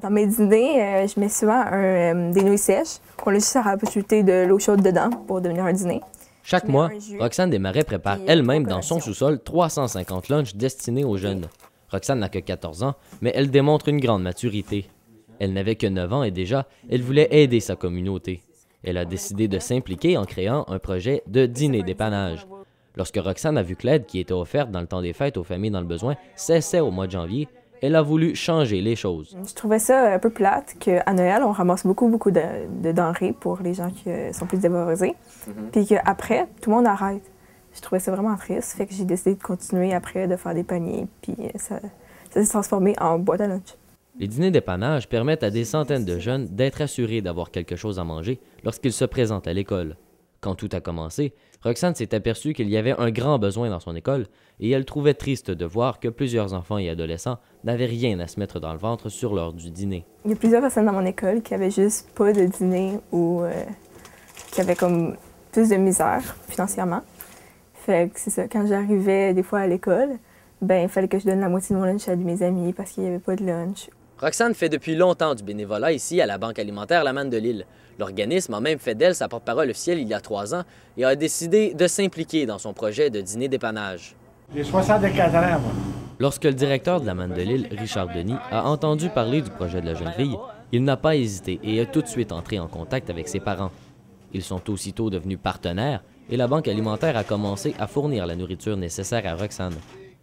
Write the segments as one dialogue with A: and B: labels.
A: Dans mes dîners, je mets souvent des nouilles sèches qu'on a juste à rajouter de l'eau chaude dedans pour devenir un dîner.
B: Chaque mois, Roxane Desmarais prépare elle-même dans son sous-sol 350 lunchs destinés aux jeunes. Roxane n'a que 14 ans, mais elle démontre une grande maturité. Elle n'avait que 9 ans et déjà, elle voulait aider sa communauté. Elle a décidé de s'impliquer en créant un projet de dîner dépannage. Lorsque Roxane a vu que l'aide qui était offerte dans le temps des fêtes aux familles dans le besoin cessait au mois de janvier, elle a voulu changer les choses.
A: Je trouvais ça un peu plate qu'à Noël, on ramasse beaucoup de denrées pour les gens qui sont plus défavorisés. Puis qu'après, tout le monde arrête. Je trouvais ça vraiment triste, fait que j'ai décidé de continuer après, de faire des paniers, puis ça s'est transformé en boîte à lunch.
B: Les dîners dépannage permettent à des centaines de jeunes d'être assurés d'avoir quelque chose à manger lorsqu'ils se présentent à l'école. Quand tout a commencé, Roxane s'est aperçue qu'il y avait un grand besoin dans son école et elle trouvait triste de voir que plusieurs enfants et adolescents n'avaient rien à se mettre dans le ventre sur l'heure du dîner.
A: Il y a plusieurs personnes dans mon école qui avaient juste pas de dîner ou qui avaient comme plus de misère financièrement. Fait que c'est ça, quand j'arrivais des fois à l'école, ben il fallait que je donne la moitié de mon lunch à mes amis parce qu'il n'y avait pas de lunch.
B: Roxane fait depuis longtemps du bénévolat ici à la Banque alimentaire La Manne de Lille. L'organisme a même fait d'elle sa porte-parole officielle il y a 3 ans et a décidé de s'impliquer dans son projet de dîner dépannage.
C: J'ai 64 ans, moi.
B: Lorsque le directeur de La Manne de Lille, Richard Denis, a entendu parler du projet de la jeune fille, il n'a pas hésité et a tout de suite entré en contact avec ses parents. Ils sont aussitôt devenus partenaires et la Banque alimentaire a commencé à fournir la nourriture nécessaire à Roxane.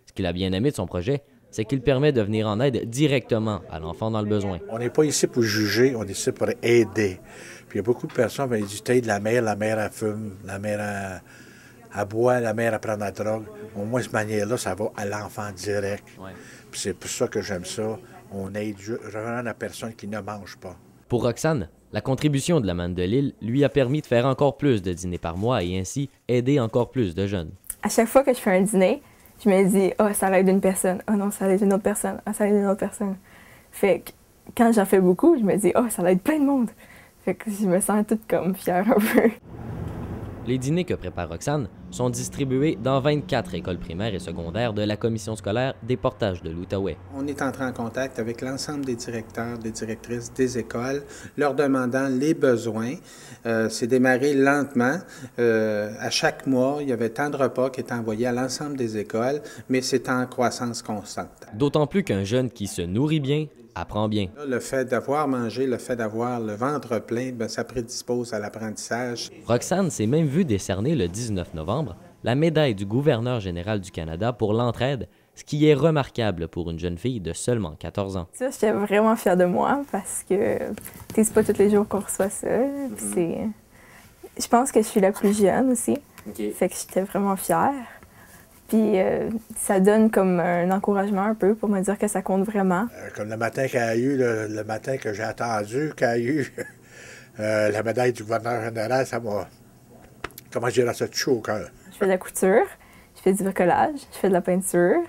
B: Ce qu'il a bien aimé de son projet, c'est qu'il permet de venir en aide directement à l'enfant dans le besoin.
C: On n'est pas ici pour juger, on est ici pour aider. Puis il y a beaucoup de personnes qui disent t'aides la mère elle fume, la mère elle boit, la mère elle prend de la drogue. Au moins, de cette manière-là, ça va à l'enfant direct. Ouais. Puis c'est pour ça que j'aime ça. On aide vraiment la personne qui ne mange pas.
B: Pour Roxane, la contribution de la Manne de Lille lui a permis de faire encore plus de dîners par mois et ainsi aider encore plus de jeunes.
A: À chaque fois que je fais un dîner, je me dis « Ah, oh, ça l'aide une personne. Ah oh non, ça l'aide une autre personne. Ah, ça l'aide une autre personne. » Fait que quand j'en fais beaucoup, je me dis « Ah, oh, ça l'aide plein de monde. » Fait que je me sens toute comme fière un peu.
B: Les dîners que prépare Roxane sont distribués dans 24 écoles primaires et secondaires de la commission scolaire des portages de l'Outaouais.
D: On est entré en contact avec l'ensemble des directeurs, des directrices des écoles, leur demandant les besoins. C'est démarré lentement. À chaque mois, il y avait tant de repas qui étaient envoyés à l'ensemble des écoles, mais c'est en croissance constante.
B: D'autant plus qu'un jeune qui se nourrit bien apprend bien.
D: Le fait d'avoir mangé, le fait d'avoir le ventre plein, bien, ça prédispose à l'apprentissage.
B: Roxane s'est même vue décerner le 19 novembre la médaille du gouverneur général du Canada pour l'entraide, ce qui est remarquable pour une jeune fille de seulement 14 ans.
A: Ça, j'étais vraiment fière de moi parce que c'est pas tous les jours qu'on reçoit ça. Je pense que je suis la plus jeune aussi. Okay. Fait que j'étais vraiment fière. Puis ça donne comme un encouragement un peu pour me dire que ça compte vraiment.
C: Comme le matin qu'il y a eu, le matin que j'ai attendu, qu'il y a eu la médaille du gouverneur général, ça m'a... Comment je dirais ça, touché au cœur.
A: Je fais de la couture, je fais du bricolage, je fais de la peinture.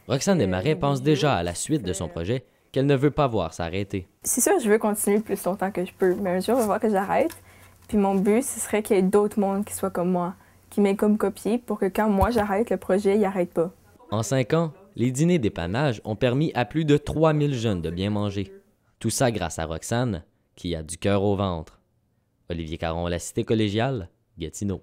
B: Roxane Desmarais pense déjà à la suite de son projet qu'elle ne veut pas voir s'arrêter.
A: C'est sûr, je veux continuer le plus longtemps que je peux, mais un jour, je vais voir que j'arrête. Puis mon but, ce serait qu'il y ait d'autres mondes qui soient comme moi, qui m'aient comme copié pour que quand moi j'arrête, le projet, il n'arrête pas.
B: En 5 ans, les dîners dépannage ont permis à plus de 3000 jeunes de bien manger. Tout ça grâce à Roxane, qui a du cœur au ventre. Olivier Caron, La Cité collégiale, Gatineau.